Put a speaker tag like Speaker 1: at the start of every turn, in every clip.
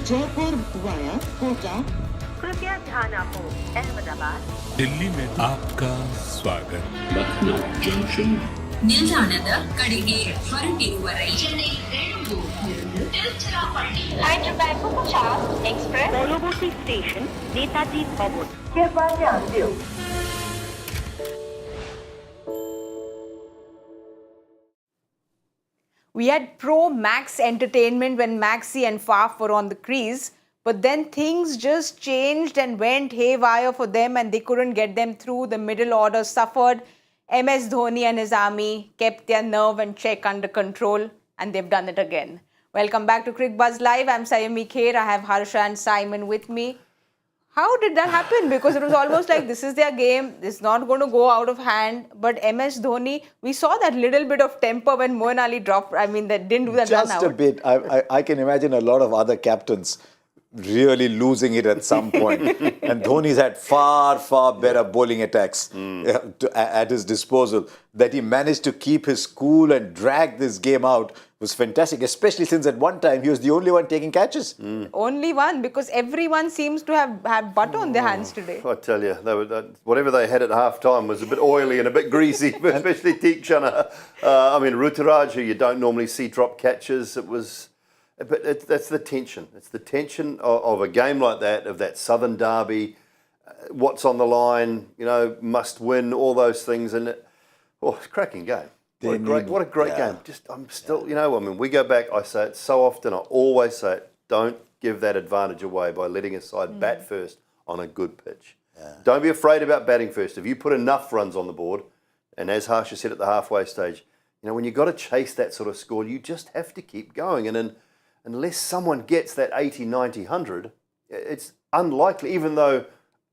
Speaker 1: Jaipur via Kota.
Speaker 2: कृपया ध्यान आपो अहमदाबाद
Speaker 3: दिल्ली में आपका स्वागत.
Speaker 4: Lucknow Junction.
Speaker 5: ನಿಲ್ದಾಣದ ಕಡೆಗೆ ಹೊರಟಿರುವರೈ
Speaker 2: Chennai Bengaluru Tiruchirappalli Hyderabad Tushar Express পরবর্তী স্টেশন নেতাজি ভবন कृपया ध्यान दियो.
Speaker 6: We had pro-Max entertainment when Maxi and Faf were on the crease, but then things just changed and went haywire for them and they couldn't get them through. The middle order suffered. MS Dhoni and his army kept their nerve and check under control, and they've done it again. Welcome back to Cricbuzz Live. I'm Saiyami Kher. I have Harsha and Simon with me. How did that happen? Because it was almost like this is their game. It's not going to go out of hand. But MS Dhoni, we saw that little bit of temper when Moeen Ali dropped. I mean, that didn't do that run out.
Speaker 7: Just a bit. I can imagine a lot of other captains really losing it at some point. And Dhoni's had far, far better bowling attacks at his disposal. That he managed to keep his cool and drag this game out was fantastic, especially since at one time he was the only one taking catches.
Speaker 6: Only one, because everyone seems to have had butter on their hands today.
Speaker 8: I tell you, whatever they had at half-time was a bit oily and a bit greasy, especially Teekshana. I mean, Ruturaj, who you don't normally see drop catches, it was... But that's the tension. It's the tension of a game like that, of that Southern Derby, what's on the line, you know, must win, all those things. And it's a cracking game. What a great game. I'm still, you know, I mean, we go back, I say it so often, I always say it, don't give that advantage away by letting a side bat first on a good pitch. Yeah. Don't be afraid about batting first. If you put enough runs on the board, and as Harsha said at the halfway stage, you know, when you've got to chase that sort of score, you just have to keep going. And unless someone gets that 80, 90, 100, it's unlikely, even though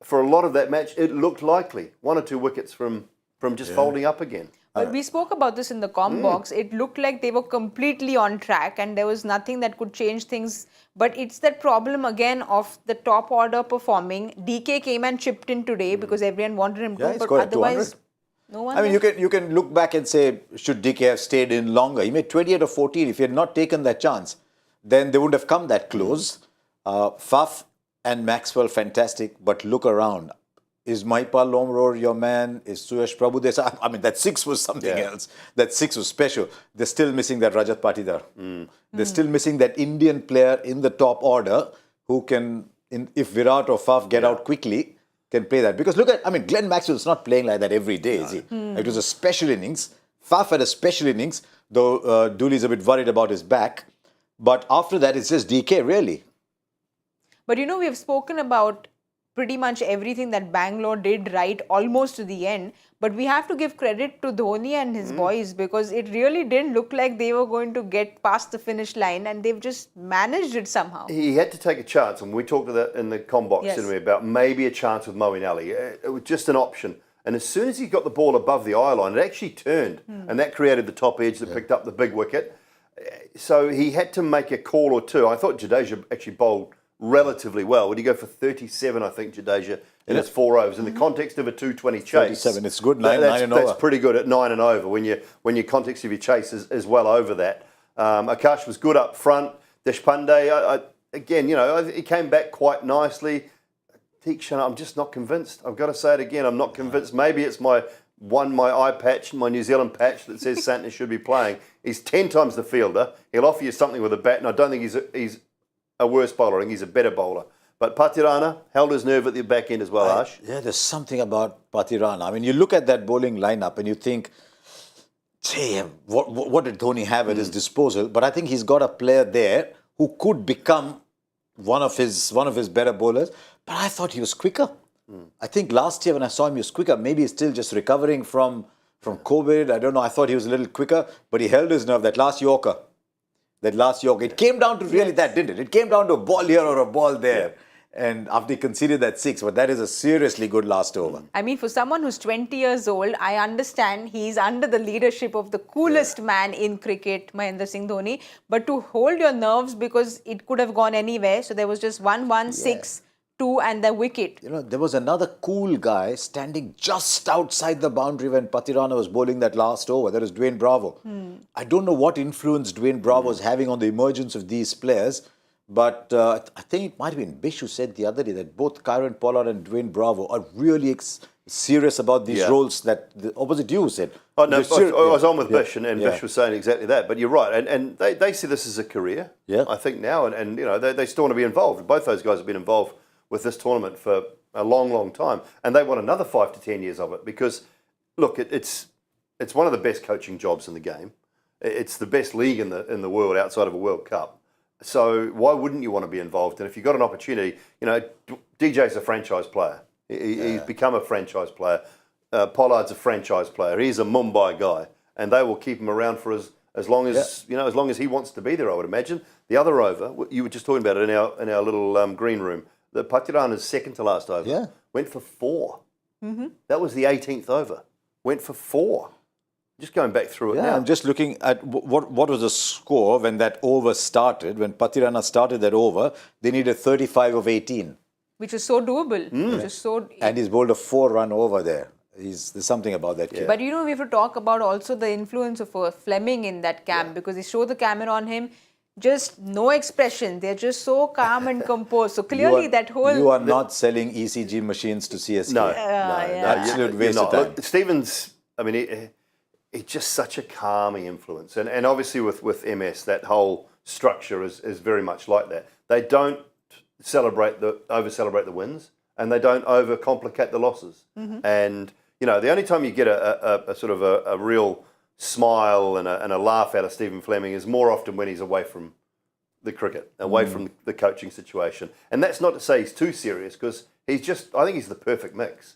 Speaker 8: for a lot of that match, it looked likely. 1 or 2 wickets from just folding up again.
Speaker 6: But we spoke about this in the comm box. It looked like they were completely on track and there was nothing that could change things. But it's that problem again of the top order performing. DK came and chipped in today because everyone wanted him to. But otherwise, no one.
Speaker 7: I mean, you can look back and say, should DK have stayed in longer? He made 28 or 14. If he had not taken that chance, then they wouldn't have come that close. Faf and Maxwell, fantastic. But look around. Is Maipal Lomror your man? Is Suyash Prabhu there? I mean, that 6 was something else. That 6 was special. They're still missing that Rajat Patidar. They're still missing that Indian player in the top order who can, if Virat or Faf get out quickly, can play that. Because look at, I mean, Glenn Maxwell's not playing like that every day, is he? It was a special innings. Faf had a special innings, though Dooley's a bit worried about his back. But after that, it's just DK, really.
Speaker 6: But you know, we have spoken about pretty much everything that Bangalore did right almost to the end. But we have to give credit to Dhoni and his boys because it really didn't look like they were going to get past the finish line and they've just managed it somehow.
Speaker 8: He had to take a chance, and we talked about that in the comm box, didn't we, about maybe a chance with Moeen Ali. It was just an option. And as soon as he got the ball above the eye line, it actually turned. And that created the top edge that picked up the big wicket. So he had to make a call or two. I thought Jadeja actually bowled relatively well. Would he go for 37, I think, Jadeja, in his 4 overs? In the context of a 220 chase.
Speaker 7: 37, it's good, 9 and over.
Speaker 8: That's pretty good at 9 and over when your context of your chase is well over that. Akash was good up front. Deshpande, again, you know, he came back quite nicely. Teekshana, I'm just not convinced. I've got to say it again, I'm not convinced. Maybe it's my eye patch, my New Zealand patch that says Santner should be playing. He's 10 times the fielder. He'll offer you something with a bat, and I don't think he's a worse bowler. I think he's a better bowler. But Pathirana held his nerve at the back end as well, Ash.
Speaker 7: Yeah, there's something about Pathirana. I mean, you look at that bowling lineup and you think, hey, what did Dhoni have at his disposal? But I think he's got a player there who could become one of his better bowlers. But I thought he was quicker. I think last year when I saw him, he was quicker. Maybe he's still just recovering from COVID. I don't know. I thought he was a little quicker, but he held his nerve. That last Yorker. It came down to really that, didn't it? It came down to a ball here or a ball there. And after he conceded that 6, but that is a seriously good last over.
Speaker 6: I mean, for someone who's 20 years old, I understand he's under the leadership of the coolest man in cricket, Mahendra Singh Dhoni. But to hold your nerves because it could have gone anywhere. So there was just 1-1-6. 2 and the wicket.
Speaker 7: You know, there was another cool guy standing just outside the boundary when Pathirana was bowling that last over. That was Dwayne Bravo. I don't know what influence Dwayne Bravo is having on the emergence of these players, but I think it might have been Bish who said the other day that both Kyron Pollard and Dwayne Bravo are really serious about these roles that the opposite you said.
Speaker 8: Oh, no, I was on with Bish, and Bish was saying exactly that. But you're right, and they see this as a career, I think now, and you know, they still want to be involved. Both those guys have been involved with this tournament for a long, long time, and they want another 5 to 10 years of it because, look, it's one of the best coaching jobs in the game. It's the best league in the world outside of a World Cup. So why wouldn't you want to be involved? And if you've got an opportunity, you know, DJ's a franchise player. He's become a franchise player. Pollard's a franchise player. He's a Mumbai guy, and they will keep him around for as long as you know, as long as he wants to be there. I would imagine. The other over, you were just talking about it in our little green room. The Pathirana's second to last over went for 4. That was the 18th over. Went for 4. Just going back through it now.
Speaker 7: I'm just looking at what was the score when that over started. When Pathirana started that over, they needed 35 of 18.
Speaker 6: Which is so doable. Which is so...
Speaker 7: And he's bowled a 4-run over there. There's something about that kid.
Speaker 6: But you know, we have to talk about also the influence of Fleming in that camp because they show the camera on him. Just no expression. They're just so calm and composed. So clearly that whole...
Speaker 7: You are not selling ECG machines to CSK.
Speaker 8: No,
Speaker 7: Absolute waste of time.
Speaker 8: Look, Stevens, I mean, he's just such a calming influence. And obviously with MS, that whole structure is very much like that. They don't over-celebrate the wins, and they don't over-complicate the losses. And, you know, the only time you get a sort of a real smile and a laugh out of Stephen Fleming is more often when he's away from the cricket, away from the coaching situation. And that's not to say he's too serious, because I think he's the perfect mix.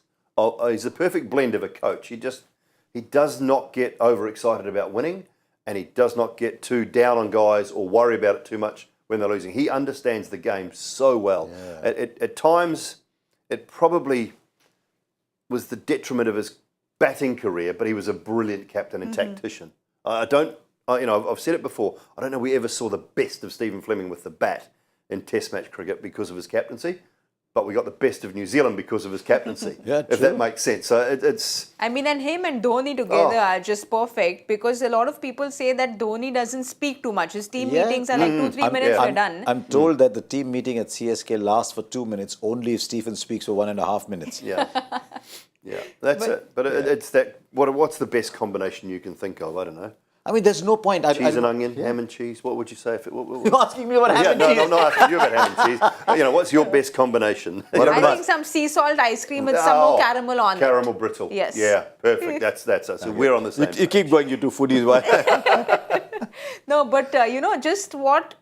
Speaker 8: He's the perfect blend of a coach. He does not get overexcited about winning, and he does not get too down on guys or worry about it too much when they're losing. He understands the game so well. At times, it probably was the detriment of his batting career, but he was a brilliant captain and tactician. I've said it before, I don't know we ever saw the best of Stephen Fleming with the bat in Test match cricket because of his captaincy, but we got the best of New Zealand because of his captaincy, if that makes sense. So it's...
Speaker 6: I mean, and him and Dhoni together are just perfect because a lot of people say that Dhoni doesn't speak too much. His team meetings are like 2-3 minutes, we're done.
Speaker 7: I'm told that the team meeting at CSK lasts for 2 minutes only if Stephen speaks for 1.5 minutes.
Speaker 8: That's it. But it's that. What's the best combination you can think of? I don't know.
Speaker 7: I mean, there's no point.
Speaker 8: Cheese and onion, ham and cheese. What would you say if it?
Speaker 7: You're asking me about ham and cheese?
Speaker 8: No, I'm not asking you about ham and cheese. You know, what's your best combination?
Speaker 6: I think some sea salt ice cream with some more caramel on it.
Speaker 8: Caramel brittle.
Speaker 6: Yes.
Speaker 8: Yeah, perfect. That's us. So we're on the same.
Speaker 7: You keep going, you two foodies.
Speaker 6: No, but just what...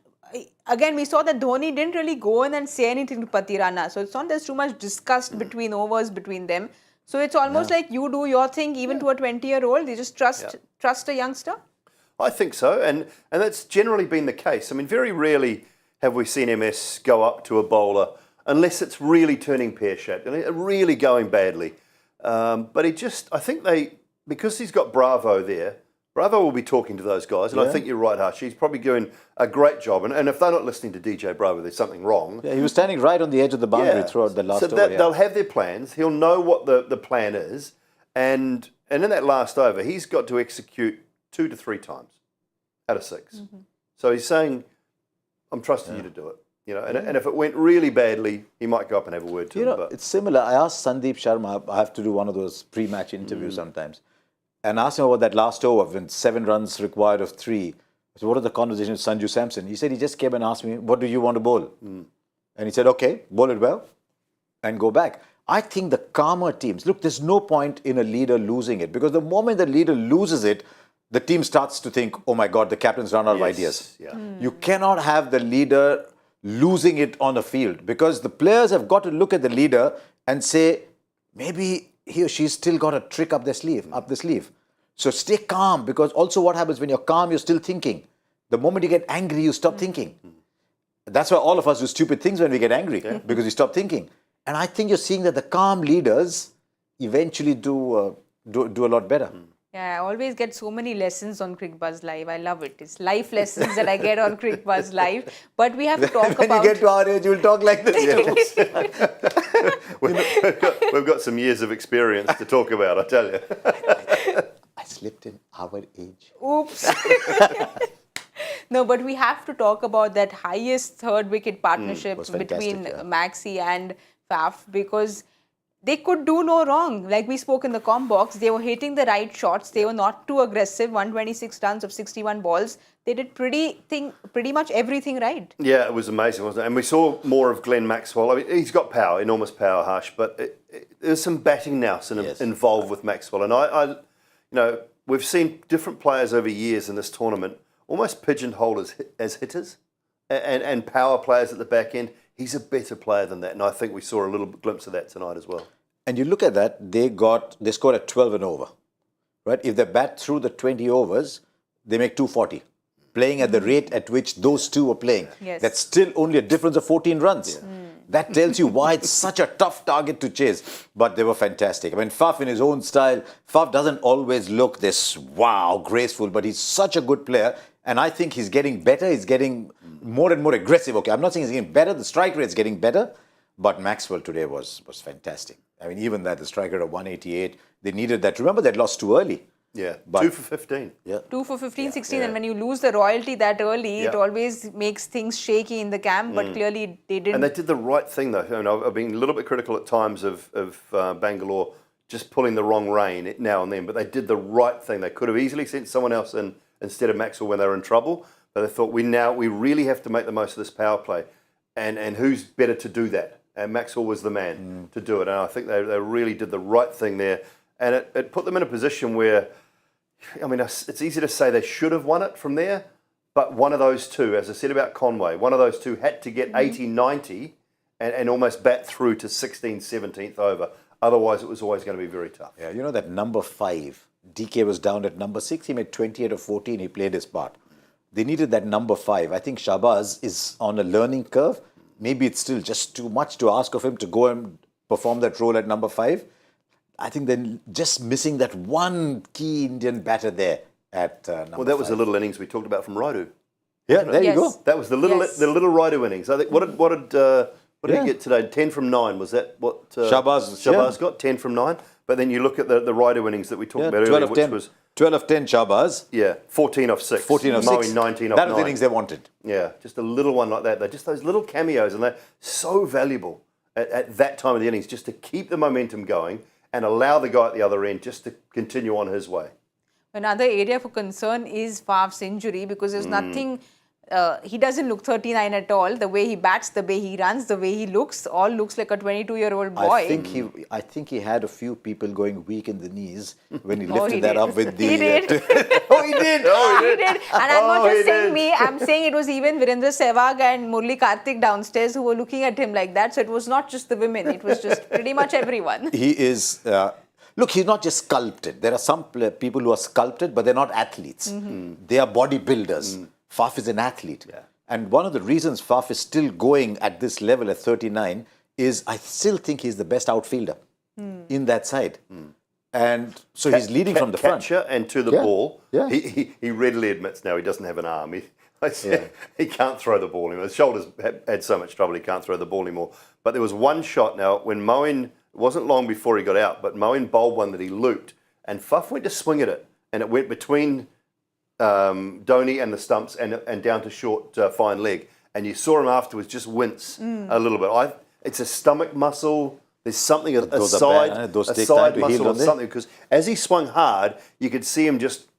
Speaker 6: Again, we saw that Dhoni didn't really go in and say anything to Pathirana. So it's not there's too much discussed between overs between them. So it's almost like you do your thing even to a 20-year-old. They just trust a youngster.
Speaker 8: I think so, and that's generally been the case. I mean, very rarely have we seen MS go up to a bowler unless it's really turning pear-shaped and really going badly. But I think because he's got Bravo there, Bravo will be talking to those guys, and I think you're right, Harsh. He's probably doing a great job. And if they're not listening to DJ Bravo, there's something wrong.
Speaker 7: Yeah, he was standing right on the edge of the boundary throughout the last over.
Speaker 8: So they'll have their plans. He'll know what the plan is. And in that last over, he's got to execute 2 to 3 times out of 6. So he's saying, I'm trusting you to do it. You know, and if it went really badly, he might go up and have a word to him. But
Speaker 7: it's similar. I asked Sandeep Sharma, I have to do one of those pre-match interviews sometimes, and asked him about that last over when 7 runs required of 3. So what are the conversations with Sanju Samson? He said he just came and asked me, what do you want to bowl? And he said, okay, bowl it well and go back. I think the calmer teams, look, there's no point in a leader losing it, because the moment the leader loses it, the team starts to think, oh my God, the captain's run out of ideas. You cannot have the leader losing it on the field, because the players have got to look at the leader and say, maybe he or she's still got a trick up the sleeve. So stay calm, because also what happens when you're calm, you're still thinking. The moment you get angry, you stop thinking. That's why all of us do stupid things when we get angry, because we stop thinking. And I think you're seeing that the calm leaders eventually do a lot better.
Speaker 6: Yeah, I always get so many lessons on Cricbuzz Live. I love it. It's life lessons that I get on Cricbuzz Live. But we have to talk
Speaker 7: When
Speaker 6: about...
Speaker 7: you get to our age, you'll talk like this.
Speaker 8: We've got some years of experience to talk about, I tell you.
Speaker 7: I slipped in our age.
Speaker 6: Oops. No, but we have to talk about that highest third wicket partnership
Speaker 7: was fantastic,
Speaker 6: between
Speaker 7: yeah.
Speaker 6: Maxi and Faf, because they could do no wrong. Like we spoke in the comm box, they were hitting the right shots. They were not too aggressive. 126 runs of 61 balls. They did pretty much everything right.
Speaker 8: Yeah, it was amazing, wasn't it? And we saw more of Glenn Maxwell. I mean, he's got power, enormous power, Harsh, but there's some batting nous involved with Maxwell. And I, we've seen different players over years in this tournament almost pigeonholed as hitters and power players at the back end. He's a better player than that, and I think we saw a little glimpse of that tonight as well.
Speaker 7: And you look at that, they scored at 12 and over, right? If they bat through the 20 overs, they make 240. Playing at the rate at which those two were playing.
Speaker 6: Yes.
Speaker 7: That's still only a difference of 14 runs. Yeah. That tells you why it's such a tough target to chase. But they were fantastic. I mean, Faf in his own style, Faf doesn't always look this, wow, graceful, but he's such a good player. And I think he's getting better. He's getting more and more aggressive. Okay, I'm not saying he's getting better. The strike rate's getting better. But Maxwell today was fantastic. I mean, even that, the strike rate of 188, they needed that. Remember, they'd lost too early.
Speaker 8: Yeah,
Speaker 7: But
Speaker 8: 2 for 15.
Speaker 7: Yeah.
Speaker 6: 2 for 15, 16, and when you lose the royalty that early, it always makes things shaky in the camp, but clearly they didn't.
Speaker 8: And they did the right thing, though. I mean, I've been a little bit critical at times of Bangalore just pulling the wrong rein now and then, but they did the right thing. They could have easily sent someone else in instead of Maxwell when they were in trouble, but they thought, we really have to make the most of this power play, and who's better to do that? And Maxwell was the man to do it, and I think they really did the right thing there, and it put them in a position where, I mean, it's easy to say they should have won it from there, but one of those two, as I said about Conway, one of those two had to get 80, 90 and almost bat through to 16th, 17th over. Otherwise, it was always going to be very tough.
Speaker 7: Yeah, you know that number 5, DK was down at number 6. He made 28 of 14. He played his part. They needed that number 5. I think Shahbaz is on a learning curve. Maybe it's still just too much to ask of him to go and perform that role at number 5. I think they're just missing that one key Indian batter there at number 5.
Speaker 8: Well, that was the little innings we talked about from Raidu.
Speaker 7: Yeah, there you go.
Speaker 8: That was the little Raidu innings. I think what did he get today? 10 from 9. Was that what Shahbaz got? 10 from 9. But then you look at the Raidu innings that we talked about earlier, which was
Speaker 7: 12 of 10 Shahbaz.
Speaker 8: Yeah, 14 off 6.
Speaker 7: 14 of 6.
Speaker 8: 19 off 9.
Speaker 7: That was the innings they wanted.
Speaker 8: Yeah, just a little one like that. They're just those little cameos, and they're so valuable at that time of the innings, just to keep the momentum going and allow the guy at the other end just to continue on his way.
Speaker 6: Another area for concern is Faf's injury, because there's nothing... he doesn't look 39 at all. The way he bats, the way he runs, the way he looks, all looks like a 22-year-old boy.
Speaker 7: I think he had a few people going weak in the knees when he lifted that up with the...
Speaker 6: He did.
Speaker 7: Oh, he did.
Speaker 6: He did. And I'm not just saying me. I'm saying it was even Virendra Sehwag and Murli Karthik downstairs who were looking at him like that. So it was not just the women. It was just pretty much everyone.
Speaker 7: He is... look, he's not just sculpted. There are some people who are sculpted, but they're not athletes. They are bodybuilders. Faf is an athlete. Yeah. And one of the reasons Faf is still going at this level at 39 is I still think he's the best outfielder in that side. And so he's leading from the front.
Speaker 8: Catcher and to the ball.
Speaker 7: Yeah.
Speaker 8: He readily admits now he doesn't have an arm. He can't throw the ball anymore. His shoulders had so much trouble he can't throw the ball anymore. But there was one shot now when Moeen, it wasn't long before he got out, but Moeen bowled one that he looped and Faf went to swing at it and it went between Dhoni and the stumps and down to short fine leg, and you saw him afterwards just wince a little bit. It's a stomach muscle. There's something a side muscle or something, because as he swung hard, you could see him just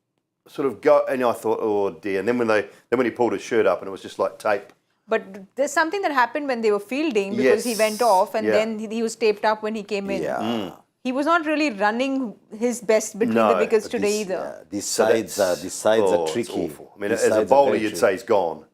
Speaker 8: sort of go. And I thought, oh dear. And then when he pulled his shirt up, and it was just like tape.
Speaker 6: But there's something that happened when they were fielding, because he went off and then he was taped up when he came in.
Speaker 7: Yeah.
Speaker 6: He was not really running his best between the wickets today either.
Speaker 7: These sides are tricky.
Speaker 8: It's awful. I mean, as a bowler, you'd say he's gone.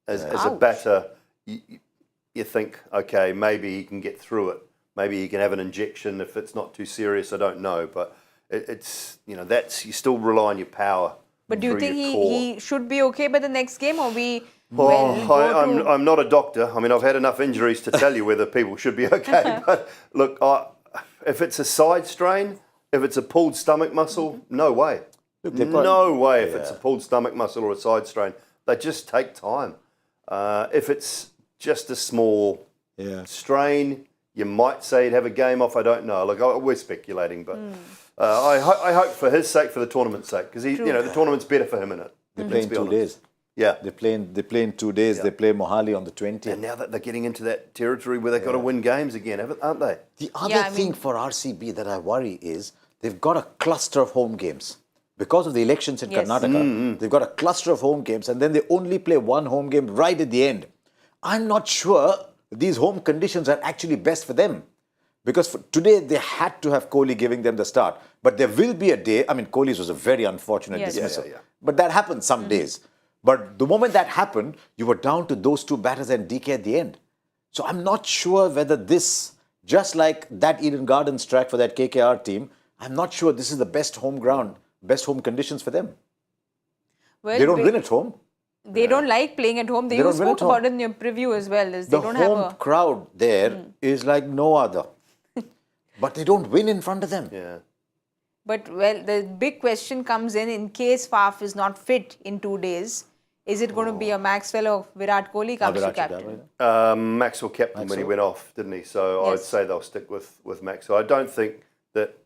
Speaker 8: As a batter, you think, okay, maybe he can get through it. Maybe he can have an injection if it's not too serious. I don't know, but it's you still rely on your power.
Speaker 6: But do you think he should be okay by the next game, or we?
Speaker 8: Well, I'm not a doctor. I mean, I've had enough injuries to tell you whether people should be okay. But look, if it's a side strain, If it's a pulled stomach muscle, no way.
Speaker 7: Look, they've got-
Speaker 8: No way if it's a pulled stomach muscle or a side strain. They just take time. If it's just a small strain, you might say he'd have a game off. I don't know. Like, we're speculating, but I hope for his sake, for the tournament's sake, because the tournament's better for him in it.
Speaker 7: They're playing 2 days.
Speaker 8: Yeah.
Speaker 7: They play in 2 days.
Speaker 8: Yeah.
Speaker 7: They play Mohali on the 20th.
Speaker 8: And now that they're getting into that territory where they've got to win games again, aren't they?
Speaker 7: The other thing for RCB that I worry is they've got a cluster of home games. Because of the elections in Karnataka, they've got a cluster of home games and then they only play one home game right at the end. I'm not sure these home conditions are actually best for them. Because today they had to have Kohli giving them the start. But there will be a day, I mean, Kohli's was a very unfortunate dismissal.
Speaker 8: Yeah.
Speaker 7: But that happens some days. But the moment that happened, you were down to those 2 batters and DK at the end. So I'm not sure whether this, just like that Eden Gardens track for that KKR team, I'm not sure this is the best home ground, best home conditions for them.
Speaker 6: Well,
Speaker 7: they don't win at home.
Speaker 6: They don't like playing at home. You spoke about it in your preview as well. Is they
Speaker 7: The
Speaker 6: don't
Speaker 7: home
Speaker 6: have a
Speaker 7: crowd there is like no other. But they don't win in front of them.
Speaker 8: Yeah.
Speaker 6: But, well, the big question comes in case Faf is not fit in 2 days, is it going to be a Maxwell or Virat Kohli comes to captain?
Speaker 8: Maxwell captain when he went off, didn't he? So I'd say they'll stick with Maxwell. I don't think that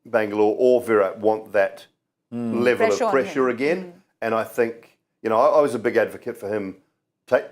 Speaker 8: Bangalore or Virat want that level
Speaker 6: Pressure
Speaker 8: of
Speaker 6: on
Speaker 8: pressure
Speaker 6: him.
Speaker 8: again. And I think, I was a big advocate for him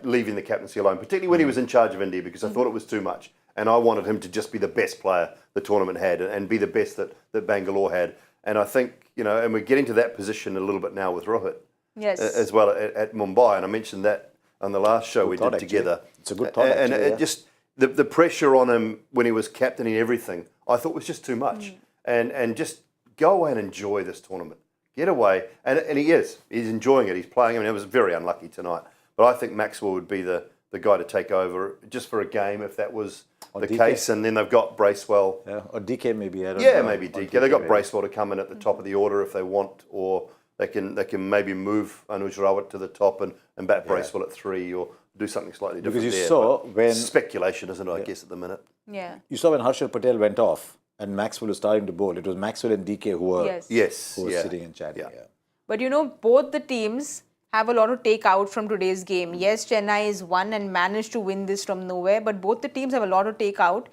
Speaker 8: leaving the captaincy alone, particularly when he was in charge of India, because I thought it was too much. And I wanted him to just be the best player the tournament had and be the best that Bangalore had. And I think, and we're getting to that position a little bit now with Rohit as well at Mumbai. And I mentioned that on the last show we did together.
Speaker 7: It's a good thought,
Speaker 8: And
Speaker 7: actually,
Speaker 8: it just, the pressure on him when he was captaining everything, I thought was just too much. And just go away and enjoy this tournament. Get away. And he is. He's enjoying it. He's playing. I mean, it was very unlucky tonight. But I think Maxwell would be the guy to take over just for a game if that was the case. And then they've got Bracewell.
Speaker 7: Yeah, or DK maybe. I don't know.
Speaker 8: Maybe DK. They've got Bracewell to come in at the top of the order if they want, or they can maybe move Anuj Rawat to the top and bat Bracewell at 3 or do something slightly different
Speaker 7: Because you
Speaker 8: there.
Speaker 7: saw
Speaker 8: But
Speaker 7: when...
Speaker 8: speculation, isn't it, I guess, at the minute.
Speaker 6: Yeah.
Speaker 7: You saw when Harsha Patel went off and Maxwell was starting to bowl, it was Maxwell and DK who were, who were sitting and chatting. Yeah.
Speaker 6: But both the teams have a lot to take out from today's game. Yes, Chennai is won and managed to win this from nowhere, but both the teams have a lot to take out.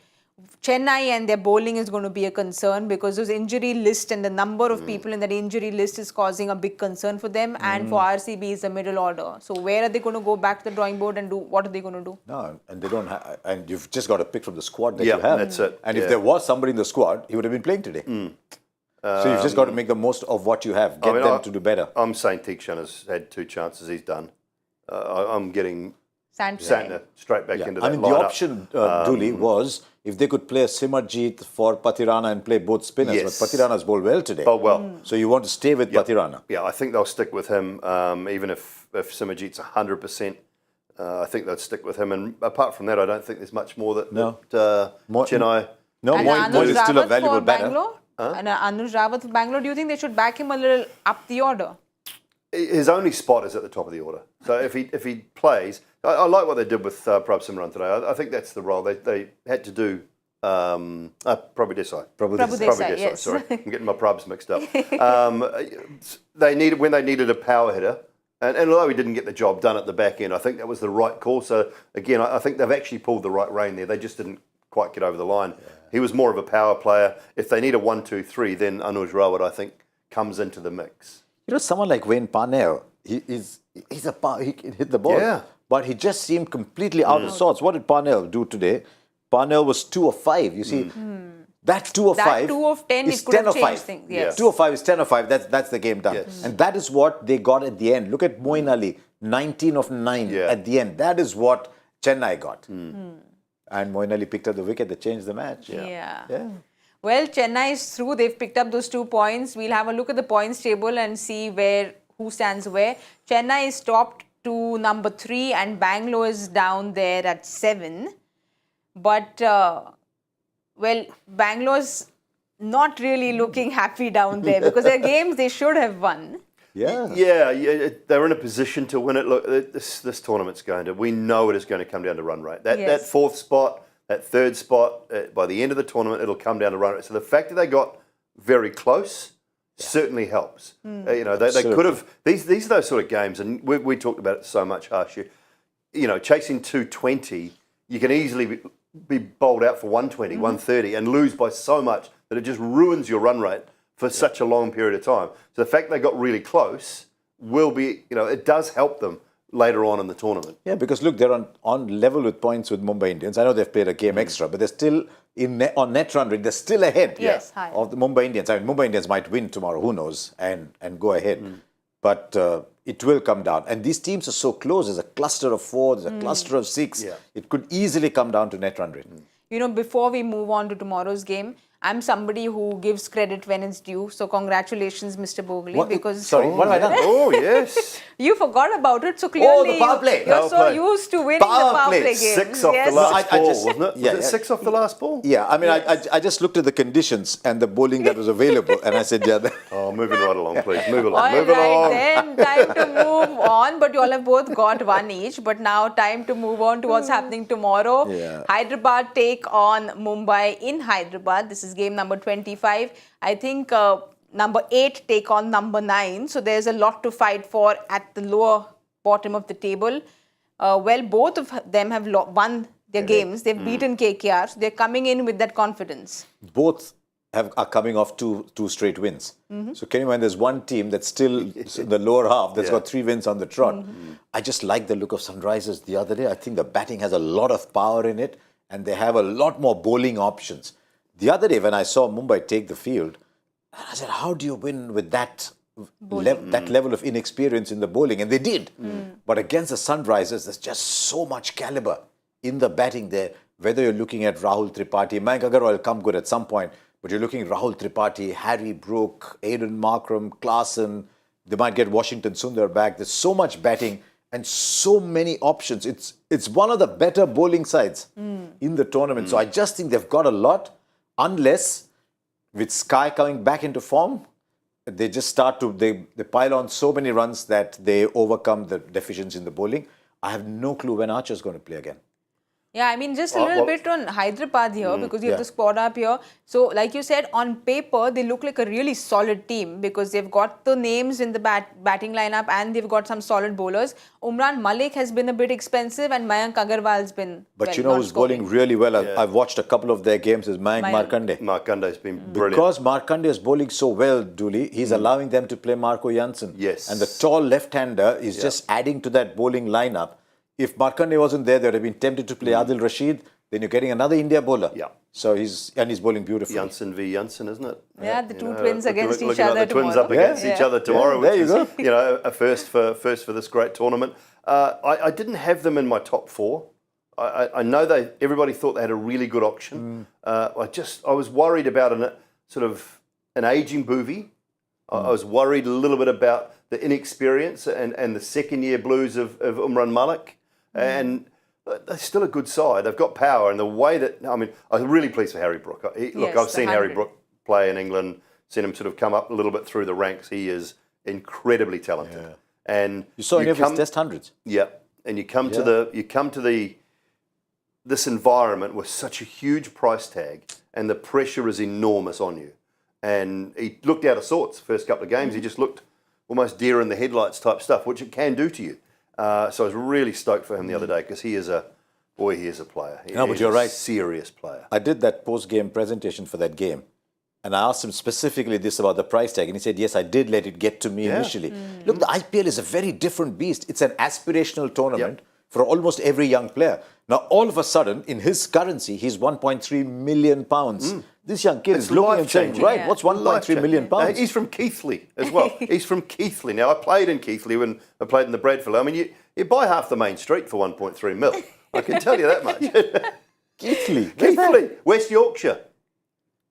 Speaker 6: Chennai and their bowling is going to be a concern because those injury list and the number of people in that injury list is causing a big concern for them, and for RCB is the middle order. So where are they going to go back to the drawing board and do what are they going to do?
Speaker 7: No, and they don't have, and you've just got to pick from the squad that you have.
Speaker 8: That's it.
Speaker 7: And if there was somebody in the squad, he would have been playing today. So you've just got to make the most of what you have, get them to do better.
Speaker 8: I'm saying Teakshan has had 2 chances, he's done. I'm getting Santner straight back into that
Speaker 7: I mean, the
Speaker 8: lineup.
Speaker 7: option, Dooley, was if they could play a Simarjeet for Pathirana and play both spinners.
Speaker 8: Yes.
Speaker 7: But Pathirana's bowled well today.
Speaker 8: Oh, well.
Speaker 7: So you want to stay with Pathirana.
Speaker 8: Yeah, I think they'll stick with him, even if Simarjeet's 100%. I think they'll stick with him. And apart from that, I don't think there's much more that Chennai...
Speaker 7: No,
Speaker 6: And
Speaker 7: Moin
Speaker 6: Anuj
Speaker 7: is still a
Speaker 6: Rawat
Speaker 7: valuable
Speaker 6: for
Speaker 7: batter.
Speaker 6: Bangalore? And Anuj Rawat for Bangalore, do you think they should back him a little up the order?
Speaker 8: His only spot is at the top of the order. So if he plays... I like what they did with Prabh Simran today. I think that's the role. They had to do... Prabhu Desai.
Speaker 6: Prabhu Desai, yes.
Speaker 8: Sorry. I'm getting my Prabhs mixed up. When they needed a power hitter, and although he didn't get the job done at the back end, I think that was the right call. So again, I think they've actually pulled the right rein there. They just didn't quite get over the line. Yeah. He was more of a power player. If they need a 1-2-3, then Anuj Rawat, I think, comes into the mix.
Speaker 7: Someone like Wayne Parnell, he can hit the ball.
Speaker 8: Yeah.
Speaker 7: But he just seemed completely out of sorts. What did Parnell do today? Parnell was 2 of 5. You see, that 2 of 5
Speaker 6: That 2 of 10,
Speaker 7: is
Speaker 6: it could
Speaker 7: 10
Speaker 6: have
Speaker 7: of
Speaker 6: changed
Speaker 7: 5.
Speaker 6: things. Yes.
Speaker 7: 2 of 5 is 10 of 5. That's the game done.
Speaker 8: Yes.
Speaker 7: And that is what they got at the end. Look at Moeen Ali, 19 of 9 at the end. That is what Chennai got. And Moeen Ali picked up the wicket that changed the match.
Speaker 6: Yeah. Well, Chennai is through. They've picked up those 2 points. We'll have a look at the points table and see who stands where. Chennai is topped to number 3 and Bangalore is down there at 7. But, Bangalore's not really looking happy down there because their games they should have won.
Speaker 8: Yeah, they're in a position to win it. Look, this tournament's we know it is going to come down to run rate. That 4th spot, that 3rd spot, by the end of the tournament, it'll come down to run rate. So the fact that they got very close certainly helps. You know, they could have, these are those sort of games, and we talked about it so much, Harsh. You know, chasing 220, you can easily be bowled out for 120, 130 and lose by so much that it just ruins your run rate for such a long period of time. So the fact they got really close will be, you know, it does help them later on in the tournament.
Speaker 7: Yeah, because look, they're on level with points with Mumbai Indians. I know they've played a game extra, but they're still on net run rate. They're still ahead of the Mumbai Indians. I mean, Mumbai Indians might win tomorrow, who knows, and go ahead. But it will come down. And these teams are so close. There's a cluster of 4, there's a cluster of 6. Yeah. It could easily come down to net run rate.
Speaker 6: You know, before we move on to tomorrow's game, I'm somebody who gives credit when it's due. So congratulations, Mr. Bhogle, because...
Speaker 7: Sorry, what have I done?
Speaker 8: Oh, yes.
Speaker 6: You forgot about it, so clearly
Speaker 7: the power play.
Speaker 6: You're so used to winning the power play games.
Speaker 8: 6 off the last ball, wasn't it?
Speaker 7: Yeah,
Speaker 8: was it 6 off the last ball?
Speaker 7: Yeah, I mean, I just looked at the conditions and the bowling that was available, and I said,
Speaker 8: Moving right along, please. Move along.
Speaker 6: All
Speaker 8: Move
Speaker 6: right,
Speaker 8: along.
Speaker 6: then time to move on. But you all have both got one each. But now time to move on to what's happening tomorrow.
Speaker 7: Yeah.
Speaker 6: Hyderabad take on Mumbai in Hyderabad. This is game number 25. I think number 8 take on number 9. So there's a lot to fight for at the lower bottom of the table. Well, both of them have won their games. They've beaten KKR. So they're coming in with that confidence.
Speaker 7: Both are coming off two straight wins. So can you imagine there's one team that's still in the lower half that's got 3 wins on the trot. I just like the look of Sunrisers the other day. I think the batting has a lot of power in it and they have a lot more bowling options. The other day when I saw Mumbai take the field, I said, how do you win with that level of inexperience in the bowling? And they did. But against the Sunrisers, there's just so much caliber in the batting there. Whether you're looking at Rahul Tripathi, Mayank Agarwal will come good at some point, but you're looking at Rahul Tripathi, Harry Brook, Aidan Markram, Klaasen. They might get Washington Sundar back. There's so much batting and so many options. It's one of the better bowling sides in the tournament. So I just think they've got a lot, unless with Sky coming back into form, they just start to, they pile on so many runs that they overcome the deficiency in the bowling. I have no clue when Archer's going to play again.
Speaker 6: Yeah, I mean, just a little bit on Hyderabad here because you have the squad up here. So, like you said, on paper, they look like a really solid team because they've got the names in the batting lineup and they've got some solid bowlers. Umran Malik has been a bit expensive and Mayank Agarwal's been
Speaker 7: But you know who's bowling really well? I've watched a couple of their games is Mayank Markande.
Speaker 8: Markande's been brilliant.
Speaker 7: Because Markande is bowling so well, Dooley, he's allowing them to play Marco Janssen.
Speaker 8: Yes.
Speaker 7: And the tall left-hander is just adding to that bowling lineup. If Markande wasn't there, they would have been tempted to play Adil Rashid. Then you're getting another India bowler. Yeah. So he's bowling beautifully.
Speaker 8: Janssen v. Janssen, isn't it?
Speaker 6: Yeah, the two twins against each
Speaker 8: other
Speaker 6: tomorrow.
Speaker 8: The twins up against each other tomorrow,
Speaker 7: there
Speaker 8: which
Speaker 7: you
Speaker 8: is,
Speaker 7: go.
Speaker 8: you know, a first for this great tournament. I didn't have them in my top 4. I know everybody thought they had a really good auction. I was worried about an aging Bhuvi. I was worried a little bit about the inexperience and the second-year blues of Umran Malik. And they're still a good side. They've got power, and the way that, I mean, I'm really pleased for Harry Brook. I've seen Harry Brook play in England, seen him sort of come up a little bit through the ranks. He is incredibly talented. Yeah. And
Speaker 7: you saw him his test hundreds.
Speaker 8: Yeah, and you come to this environment with such a huge price tag, and the pressure is enormous on you. And he looked out of sorts the first couple of games. He just looked almost deer in the headlights type stuff, which it can do to you. So I was really stoked for him the other day because he is a player.
Speaker 7: But you're right.
Speaker 8: Serious player.
Speaker 7: I did that post-game presentation for that game. And I asked him specifically this about the price tag. And he said, yes, I did let it get to me initially. Look, the IPL is a very different beast. It's an aspirational tournament for almost every young player. Now, all of a sudden, in his currency, he's £1.3 million. This young kid is looking and saying, right, what's £1.3 million?
Speaker 8: He's from Keighley as well. He's from Keighley. Now, I played in Keighley when I played in the Bradford. I mean, you buy half the main street for 1.3 mil. I can tell you that much. Keighley, West Yorkshire.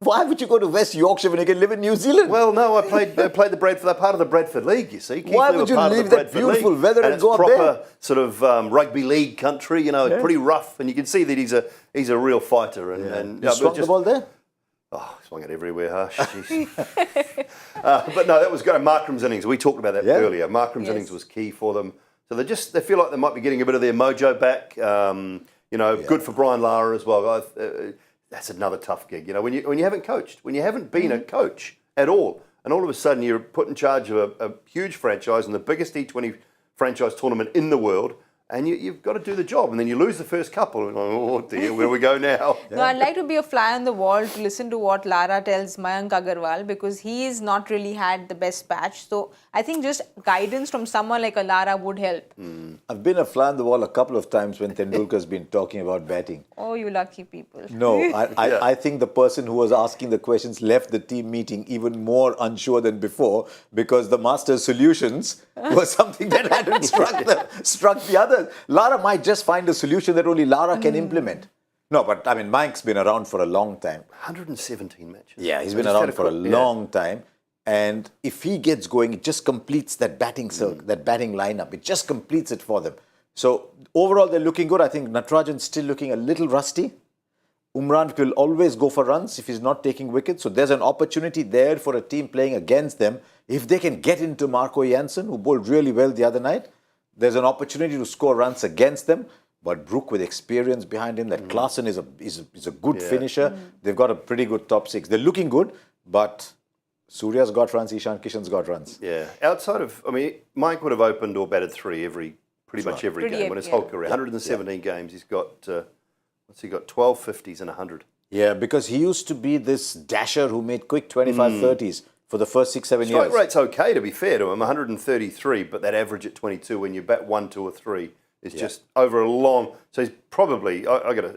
Speaker 7: Why would you go to West Yorkshire when you can live in New Zealand?
Speaker 8: Well, no, I played the Bradford. They're part of the Bradford League, you see.
Speaker 7: Why would you leave that beautiful weather and go up there?
Speaker 8: It's proper sort of rugby league country, you know, pretty rough. And you can see that he's a real fighter. And
Speaker 7: you swung the ball there?
Speaker 8: Oh, swung it everywhere, Harsh. But no, that was good. Markram's innings, we talked about that earlier. Markram's innings was key for them. So they feel like they might be getting a bit of their mojo back. Good for Brian Lara as well. that's another tough gig. You know, when you haven't coached, when you haven't been a coach at all, and all of a sudden you're put in charge of a huge franchise and the biggest T20 franchise tournament in the world, and you've got to do the job, and then you lose the first couple, and oh dear, where do we go now?
Speaker 6: No, I'd like to be a fly on the wall to listen to what Lara tells Mayank Agarwal, because he's not really had the best patch. So I think just guidance from someone like a Lara would help.
Speaker 7: I've been a fly on the wall a couple of times when Tendulkar's been talking about batting.
Speaker 6: Oh, you lucky people.
Speaker 7: No, I think the person who was asking the questions left the team meeting even more unsure than before, because the master's solutions was something that hadn't struck the others. Lara might just find a solution that only Lara can implement. No, but I mean, Mayank's been around for a long time.
Speaker 8: 117 matches.
Speaker 7: Yeah, he's been around for a long time. And if he gets going, it just completes that batting circle, that batting lineup. It just completes it for them. So overall, they're looking good. I think Natarajan's still looking a little rusty. Umran will always go for runs if he's not taking wickets. So there's an opportunity there for a team playing against them. If they can get into Marco Jansen, who bowled really well the other night, there's an opportunity to score runs against them. But Brook with experience behind him, that Klaasen is a good finisher. They've got a pretty good top six. They're looking good, but Surya's got runs, Ishan Kishan's got runs.
Speaker 8: Yeah, outside of, I mean, Mike would have opened or batted three pretty much every game in his whole career. 117 games, he's got, what's he got, 12 50s and 100.
Speaker 7: Yeah, because he used to be this dasher who made quick 25 30s for the first 6-7 years.
Speaker 8: Strike rate's okay, to be fair to him, 133, but that average at 22 when you bat 1, 2 or 3 is just over a long, so he's probably,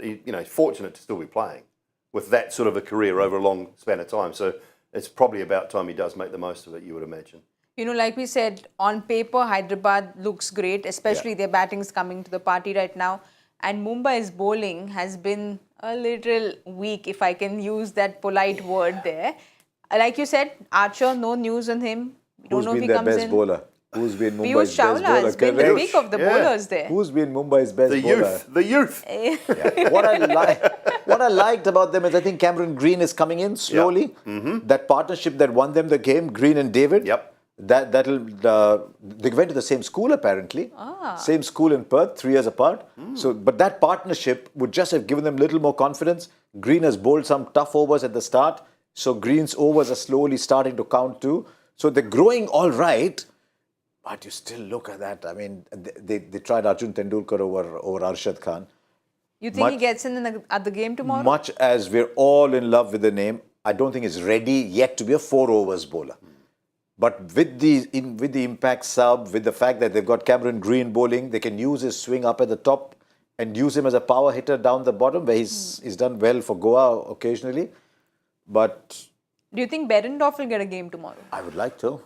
Speaker 8: he's fortunate to still be playing with that sort of a career over a long span of time. So it's probably about time he does make the most of it, you would imagine.
Speaker 6: You know, like we said, on paper, Hyderabad looks great, especially their batting's coming to the party right now. And Mumbai's bowling has been a little weak, if I can use that polite word there. Like you said, Archer, no news on him. We don't know if he comes in.
Speaker 7: Who's been their best bowler? Who's been Mumbai's
Speaker 6: Piyush
Speaker 7: best bowler?
Speaker 6: Chawla has been the pick of the bowlers there.
Speaker 7: Who's been Mumbai's best bowler?
Speaker 8: The youth.
Speaker 7: What I liked about them is I think Cameron Green is coming in slowly. That partnership that won them the game, Green and David. They went to the same school apparently. Same school in Perth, 3 years apart. So, but that partnership would just have given them a little more confidence. Green has bowled some tough overs at the start, so Green's overs are slowly starting to count too. So they're growing all right. But you still look at that. I mean, they tried Arjun Tendulkar over Arshad Khan.
Speaker 6: You think he gets in at the game tomorrow?
Speaker 7: Much as we're all in love with the name, I don't think he's ready yet to be a 4 overs bowler. But with the impact sub, with the fact that they've got Cameron Green bowling, they can use his swing up at the top and use him as a power hitter down the bottom, where he's done well for Goa occasionally. But
Speaker 6: do you think Behrendorff will get a game tomorrow?
Speaker 7: I would like to.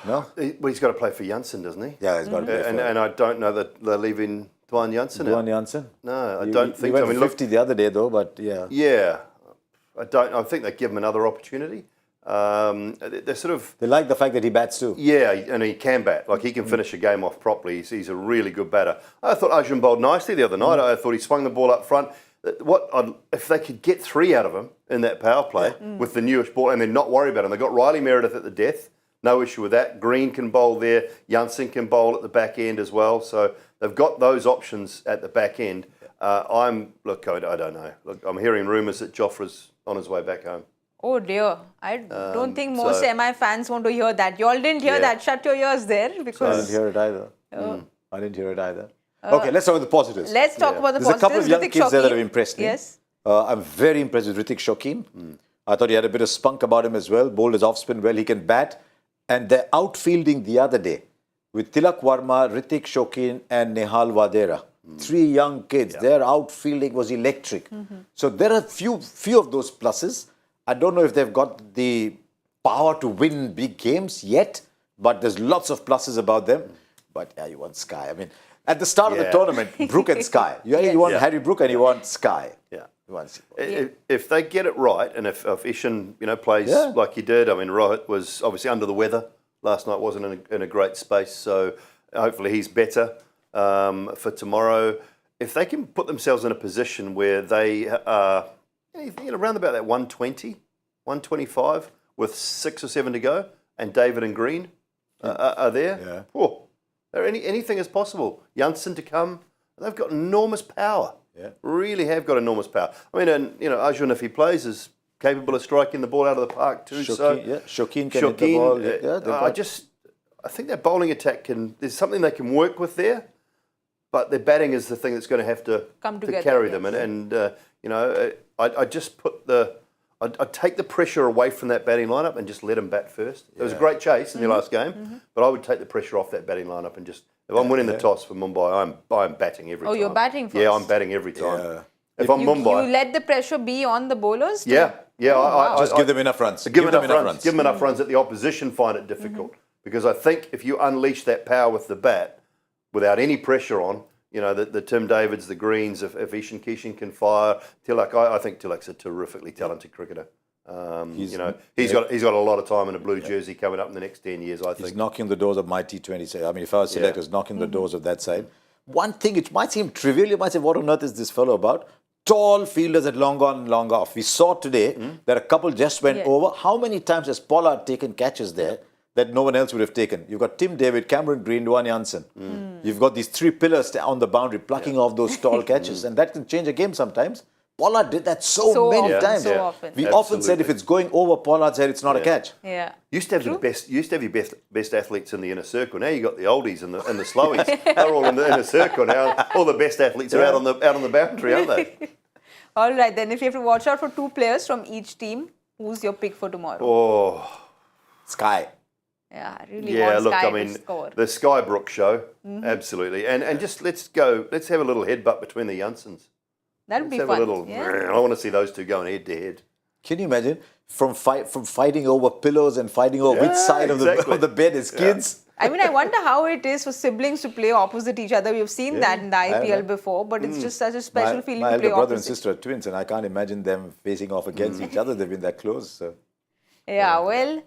Speaker 7: No?
Speaker 8: Well, he's got to play for Janssen, doesn't he?
Speaker 7: Yeah, he's got to play for
Speaker 8: And I don't know that they're leaving Dwayne Janssen out.
Speaker 7: Dwayne Janssen?
Speaker 8: No, I don't think
Speaker 7: so.
Speaker 8: so.
Speaker 7: He went 50 the other day though, but yeah.
Speaker 8: Yeah. I think they give him another opportunity. They
Speaker 7: like the fact that he bats too.
Speaker 8: Yeah, and he can bat. Like, he can finish a game off properly. He's a really good batter. I thought Arjun bowled nicely the other night. I thought he swung the ball up front. If they could get 3 out of him in that power play with the newish ball and then not worry about him. They've got Riley Meredith at the death. No issue with that. Green can bowl there. Janssen can bowl at the back end as well. So they've got those options at the back end. I don't know. Look, I'm hearing rumours that Jofra's on his way back home.
Speaker 6: Oh dear. I don't think most MI fans want to hear that. You all didn't hear that. Shut your ears there. Because
Speaker 7: I didn't hear it either. I didn't hear it either. Okay, let's talk about the positives.
Speaker 6: Let's talk about the
Speaker 7: There's
Speaker 6: positives.
Speaker 7: a couple of young
Speaker 6: Hrithik
Speaker 7: kids there that
Speaker 6: Shokeen.
Speaker 7: have impressed me.
Speaker 6: Yes.
Speaker 7: I'm very impressed with Hrithik Shokeen. I thought he had a bit of spunk about him as well. Bowled his off-spin well. He can bat. And they're outfielding the other day with Tilak Varma, Hrithik Shokeen and Nehal Vadera. 3 young kids. Their outfielding was electric. So there are few of those pluses. I don't know if they've got the power to win big games yet, but there's lots of pluses about them. But yeah, you want Sky. I mean, at the start of the tournament, Brook and Sky. You want Harry Brook and you want Sky.
Speaker 8: Yeah. If they get it right, and if Ishan plays like he did, I mean, Rohit was obviously under the weather last night, wasn't in a great space, so hopefully he's better for tomorrow. If they can put themselves in a position where they are around about that 120, 125 with 6 or 7 to go, and David and Green are there, anything is possible. Janssen to come, they've got enormous power. Really have got enormous power. I mean, and Arjun, if he plays, is capable of striking the ball out of the park too.
Speaker 7: Shokeen can hit the ball.
Speaker 8: I think their bowling attack there's something they can work with there, but their batting is the thing that's going to have to
Speaker 6: come together,
Speaker 8: carry them. And I just put I'd take the pressure away from that batting lineup and just let them bat first. It was a great chase in their last game, but I would take the pressure off that batting lineup and just, if I'm winning the toss for Mumbai, I'm batting every time.
Speaker 6: Oh, you're batting first?
Speaker 8: Yeah, I'm batting every time. Yeah. If I'm Mumbai...
Speaker 6: You let the pressure be on the bowlers?
Speaker 8: Yeah.
Speaker 7: I just give them enough runs.
Speaker 8: Give them enough runs. Give them enough runs that the opposition find it difficult. Because I think if you unleash that power with the bat, without any pressure on, the Tim Davids, the Greens, if Ishan Kishan can fire, Tilak, I think Tilak's a terrifically talented cricketer. He's got a lot of time in a blue jersey coming up in the next 10 years, I think.
Speaker 7: He's knocking the doors of my T20 side. I mean, if I was selectors, knocking the doors of that side. One thing, it might seem trivial, you might say, what on earth is this fellow about? Tall fielders at long on, long off. We saw today that a couple just went over. How many times has Pollard taken catches there that no one else would have taken? You've got Tim David, Cameron Green, Dwan Jansen. You've got these three pillars on the boundary plucking off those tall catches, and that can change a game sometimes. Pollard did that so many times.
Speaker 6: So often.
Speaker 7: We often said if it's going over Pollard's head, it's not a catch.
Speaker 6: Yeah.
Speaker 8: Used to have your best athletes in the inner circle. Now you got the oldies and the slowies. They're all in the inner circle now. All the best athletes are out on the boundary, aren't they?
Speaker 6: All right, then if you have to watch out for two players from each team, who's your pick for tomorrow?
Speaker 8: Oh,
Speaker 7: Sky.
Speaker 6: Yeah, I really want Sky to score.
Speaker 8: The Sky Brook show, absolutely. And just let's have a little headbutt between the Jansens.
Speaker 6: That would be fun.
Speaker 8: I want to see those two going head to head.
Speaker 7: Can you imagine from fighting over pillows and fighting over which side of the bed is kids?
Speaker 6: I mean, I wonder how it is for siblings to play opposite each other. We've seen that in the IPL before, but it's just such a special feeling to play opposite.
Speaker 7: My elder brother and sister are twins, and I can't imagine them facing off against each other. They've been that close. So.
Speaker 6: Yeah, well,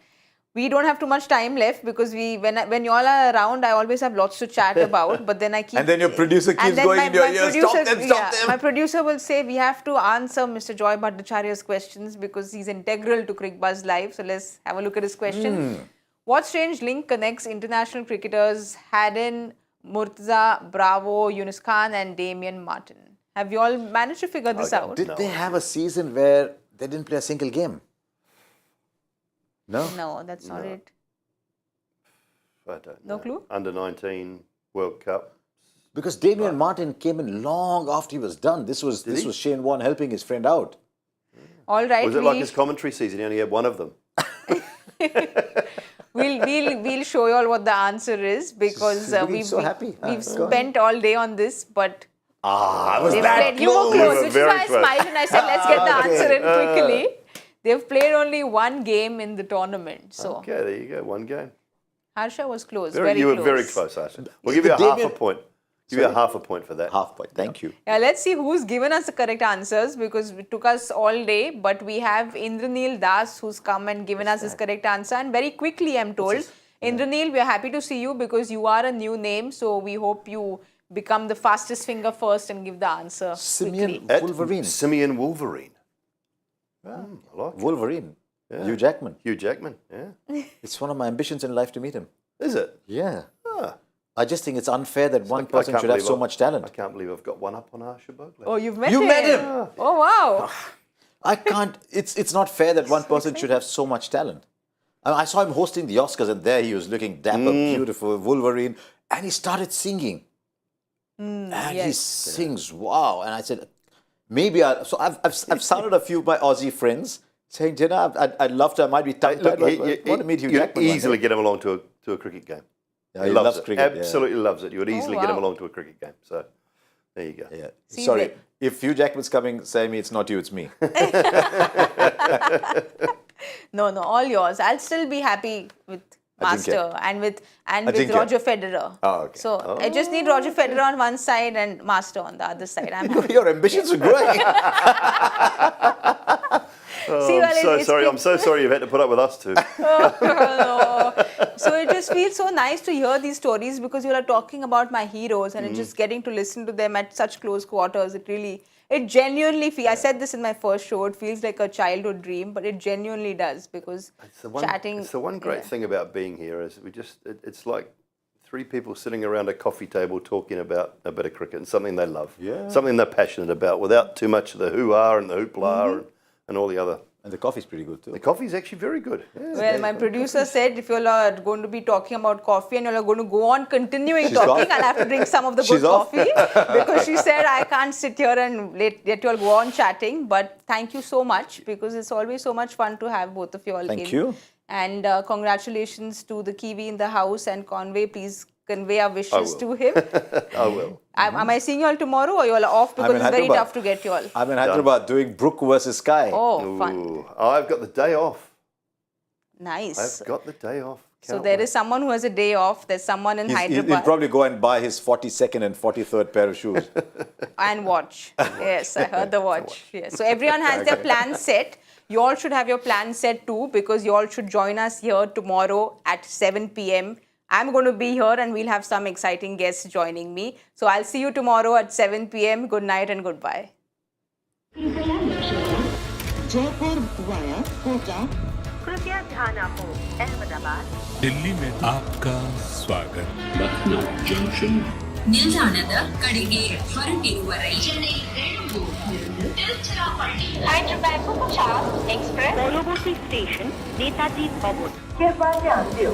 Speaker 6: we don't have too much time left because when you all are around, I always have lots to chat about. But then I keep...
Speaker 7: And then your producer keeps going in your ears, stop them.
Speaker 6: My producer will say, we have to answer Mr. Joy Bhattacharya's questions because he's integral to Cricbuzz Live. So let's have a look at his question. What strange link connects international cricketers Haddon, Murtaza, Bravo, Yunus Khan and Damian Martin? Have you all managed to figure this out?
Speaker 7: Did they have a season where they didn't play a single game? No?
Speaker 6: No, that's not it.
Speaker 8: I don't know.
Speaker 6: No clue?
Speaker 8: Under-19 World Cup.
Speaker 7: Because Damian Martin came in long after he was done. This was Shane Warne helping his friend out.
Speaker 6: All right.
Speaker 8: Was it like his commentary season? He only had one of them.
Speaker 6: We'll show you all what the answer is because we've spent all day on this, but
Speaker 7: I was that
Speaker 6: you were close, which is why I
Speaker 8: close.
Speaker 6: smiled and I said, let's get the answer in quickly. They've played only one game in the tournament. So
Speaker 8: okay, there you go, one game.
Speaker 6: Harsha was close,
Speaker 8: You were very close, Harsha. We'll give you a half a point. Give you a half a point for that.
Speaker 7: Half point, thank you.
Speaker 6: Yeah, let's see who's given us the correct answers because it took us all day. But we have Indranil Das who's come and given us his correct answer. And very quickly, I'm told, Indranil, we're happy to see you because you are a new name. So we hope you become the fastest finger first and give the answer
Speaker 7: Simeon
Speaker 6: quickly.
Speaker 7: Wolverine.
Speaker 8: Simeon Wolverine.
Speaker 7: I
Speaker 8: like it.
Speaker 7: Wolverine.
Speaker 8: Yeah.
Speaker 7: Hugh Jackman.
Speaker 8: Hugh Jackman, yeah.
Speaker 7: It's one of my ambitions in life to meet him.
Speaker 8: Is it?
Speaker 7: Yeah.
Speaker 8: Ah.
Speaker 7: I just think it's unfair that one person should have so much talent.
Speaker 8: I can't believe I've got one up on Harsha Bhogle.
Speaker 6: Oh, you've met
Speaker 7: You
Speaker 6: him?
Speaker 7: met him?
Speaker 6: Oh, wow.
Speaker 7: I can't. It's not fair that one person should have so much talent. I saw him hosting the Oscars and there he was looking dapper, beautiful, Wolverine. And he started singing. And he sings, wow. And I said, maybe I've sounded a few of my Aussie friends saying, I'd love to, I might be tongue-tied, but I want to meet Hugh Jackman.
Speaker 8: You'd easily get him along to a cricket game.
Speaker 7: Yeah, he loves cricket.
Speaker 8: Absolutely loves it. You would easily get him along to a cricket game. So, there you go.
Speaker 7: Yeah. Sorry, if Hugh Jackman's coming, Saiyami, it's not you, it's me.
Speaker 6: No, all yours. I'll still be happy with Master and with Roger Federer.
Speaker 7: Oh, okay.
Speaker 6: So I just need Roger Federer on one side and Master on the other side. I'm happy.
Speaker 7: Your ambitions are growing.
Speaker 8: I'm so sorry you've had to put up with us two.
Speaker 6: So it just feels so nice to hear these stories because you are talking about my heroes and just getting to listen to them at such close quarters. It genuinely feels, I said this in my first show, it feels like a childhood dream, but it genuinely does because chatting.
Speaker 8: It's the one great thing about being here is it's like three people sitting around a coffee table talking about a bit of cricket and something they love,
Speaker 7: Yeah.
Speaker 8: something they're passionate about, without too much of the hoo-ha and the hoopla and all the other.
Speaker 7: And the coffee's pretty good too.
Speaker 8: The coffee's actually very good. Yeah.
Speaker 6: Well, my producer said if you all are going to be talking about coffee and you all are going to go on continuing
Speaker 7: She's
Speaker 6: talking,
Speaker 7: off.
Speaker 6: I'll have to drink some of the
Speaker 7: She's
Speaker 6: good
Speaker 7: off.
Speaker 6: coffee because she said I can't sit here and let you all go on chatting. But thank you so much because it's always so much fun to have both of you all
Speaker 7: Thank
Speaker 6: in.
Speaker 7: you.
Speaker 6: And congratulations to the Kiwi in the house, and Conway, please convey our wishes
Speaker 8: will.
Speaker 6: to him.
Speaker 8: I will.
Speaker 6: Am I seeing you all tomorrow or you all are off because
Speaker 7: I'm in
Speaker 6: it's very
Speaker 7: Hyderabad.
Speaker 6: tough to get you all?
Speaker 7: I'm in Hyderabad doing Brook versus Sky.
Speaker 6: Oh, fun.
Speaker 8: Ooh, I've got the day off.
Speaker 6: Nice.
Speaker 8: I've got the day off.
Speaker 6: So
Speaker 8: Can't
Speaker 6: there
Speaker 8: wait.
Speaker 6: is someone who has a day off. There's someone in
Speaker 7: He'll
Speaker 6: Hyderabad.
Speaker 7: probably go and buy his 42nd and 43rd pair of shoes.
Speaker 6: And watch. Yes, I heard the watch. Yes. So everyone has their plan set. You all should have your plan set too because you all should join us here tomorrow at 7 p.m. I'm going to be here and we'll have some exciting guests joining me. So I'll see you tomorrow at 7 p.m. Good night and goodbye.
Speaker 1: Jaipur via Kota,
Speaker 2: कृपया ध्यान आपको अहमदाबाद
Speaker 3: दिल्ली में आपका स्वागत
Speaker 4: Lucknow Junction,
Speaker 5: ನಿಲ್ದಾಣದ ಕಡೆಗೆ ಹೊರಟಿರುವ ರೈಲು
Speaker 2: Chennai Bengaluru Tiruchirappalli Hyderabad Superfast Express পরবর্তী স্টেশন নেতাজি ভবন। कृपया ध्यान दें